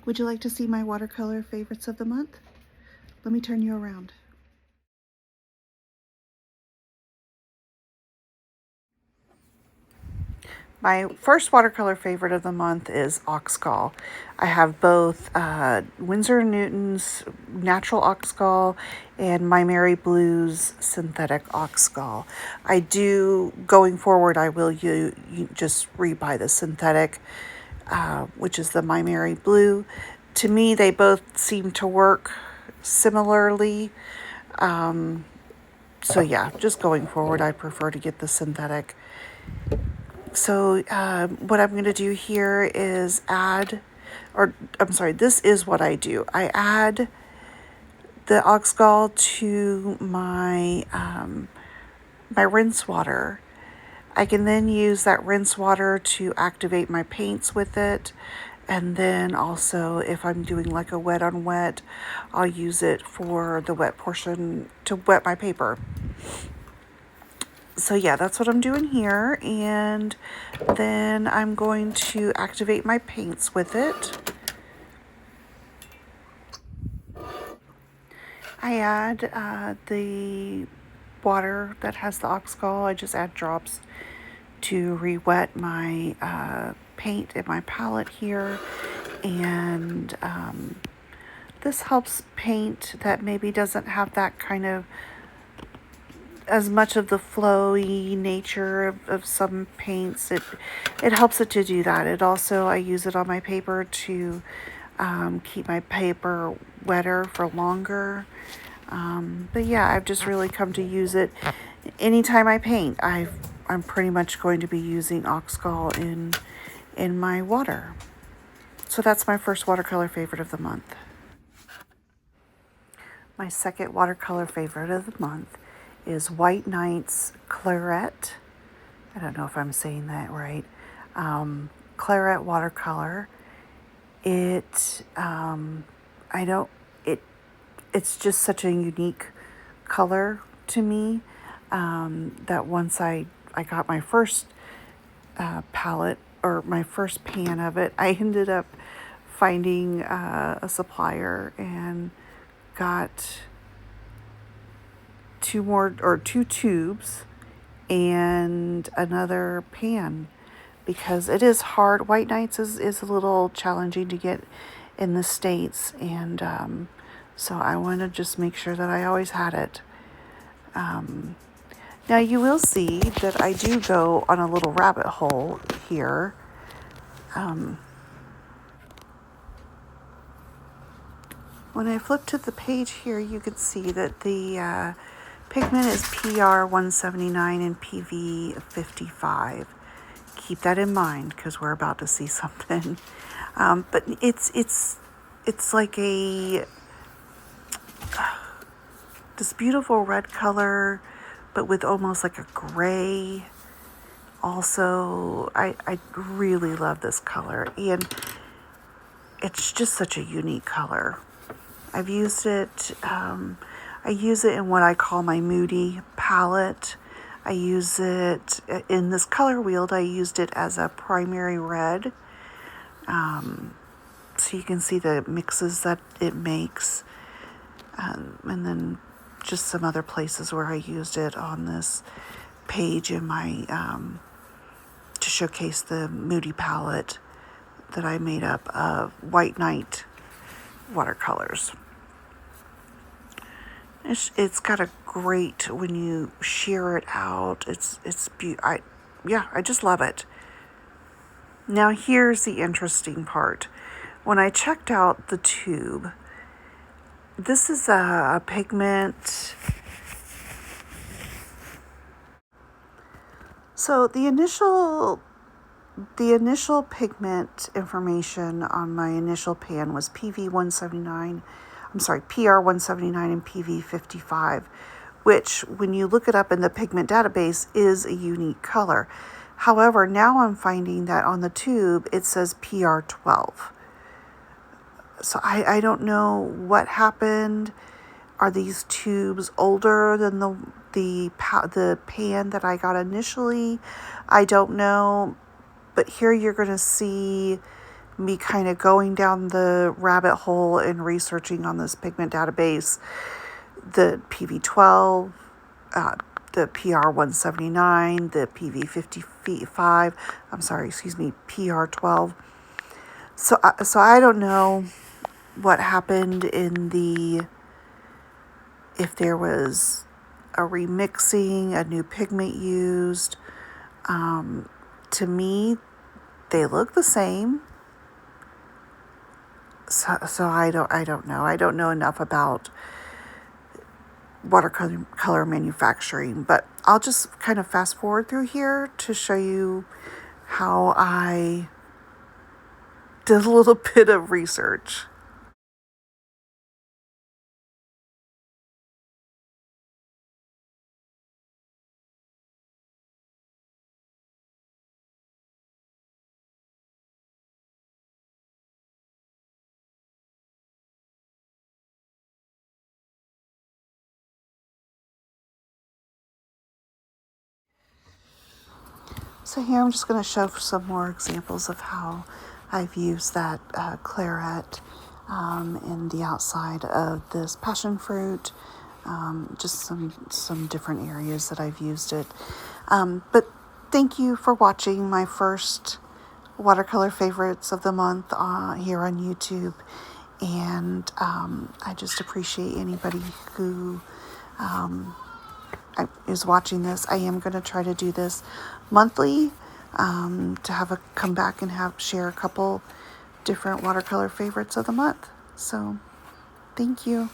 Would you like to see my watercolor favorites of the month? Let me turn you around. My first watercolor favorite of the month is Oxgall. I have both Winsor & Newton's natural Oxgall and My Mary Blue's synthetic Oxgall. I do, going forward, I will just rebuy the synthetic, which is the My Mary Blue. To me, they both seem to work similarly. So yeah, just going forward, I prefer to get the synthetic. So what I'm going to do here is this is what I do. I add the Oxgall to my my rinse water. I can then use that rinse water to activate my paints with it. And then also, if I'm doing like a wet on wet, I'll use it for the wet portion to wet my paper. So yeah, that's what I'm doing here. And then I'm going to activate my paints with it. I add the water that has the Oxgall. I just add drops to re-wet my paint in my palette here. And this helps paint that maybe doesn't have that kind of as much of the flowy nature of some paints. It helps it to do that. It also, I use it on my paper to keep my paper wetter for longer. But yeah, I've just really come to use it anytime I paint. I'm pretty much going to be using Oxgall in my water. So that's my first watercolor favorite of the month. My second watercolor favorite of the month is White Knight's Claret. I don't know if I'm saying that right. Claret watercolor. It's just such a unique color to me that once I got my first palette or my first pan of it, I ended up finding a supplier and got two tubes and another pan because it is hard. White Knights is a little challenging to get in the States, and so I want to just make sure that I always had it. Now you will see that I do go on a little rabbit hole here. When I flip to the page here, you can see that the pigment is PR 179 and PV 55. Keep that in mind because we're about to see something. But it's like this beautiful red color, but with almost like a gray. Also, I really love this color, and it's just such a unique color. I've used it, I use it in what I call my Moody palette. I use it in this color wheel. I used it as a primary red. So you can see the mixes that it makes. And then just some other places where I used it on this page in my, to showcase the Moody palette that I made up of White Knight watercolors. It's got a great, when you shear it out, it's beautiful. I just love it. Now here's the interesting part. When I checked out the tube, this is a pigment. So the initial pigment information on my initial pan was PR 179 and PV 55, which when you look it up in the pigment database is a unique color. However, now I'm finding that on the tube it says PR 12. So I don't know what happened. Are these tubes older than the pan that I got initially? I don't know. But here you're going to see me kind of going down the rabbit hole and researching on this pigment database, the PV12, the PR179, the PV55, PR12. So I don't know what happened if there was a remixing, a new pigment used. To me, they look the same. So I don't know. I don't know enough about watercolor manufacturing, but I'll just kind of fast forward through here to show you how I did a little bit of research. So here I'm just going to show some more examples of how I've used that claret in the outside of this passion fruit. Just some different areas that I've used it. But thank you for watching my first watercolor favorites of the month here on YouTube. And I just appreciate anybody who is watching this. I am going to try to do this monthly to have a come back and share a couple different watercolor favorites of the month. So thank you.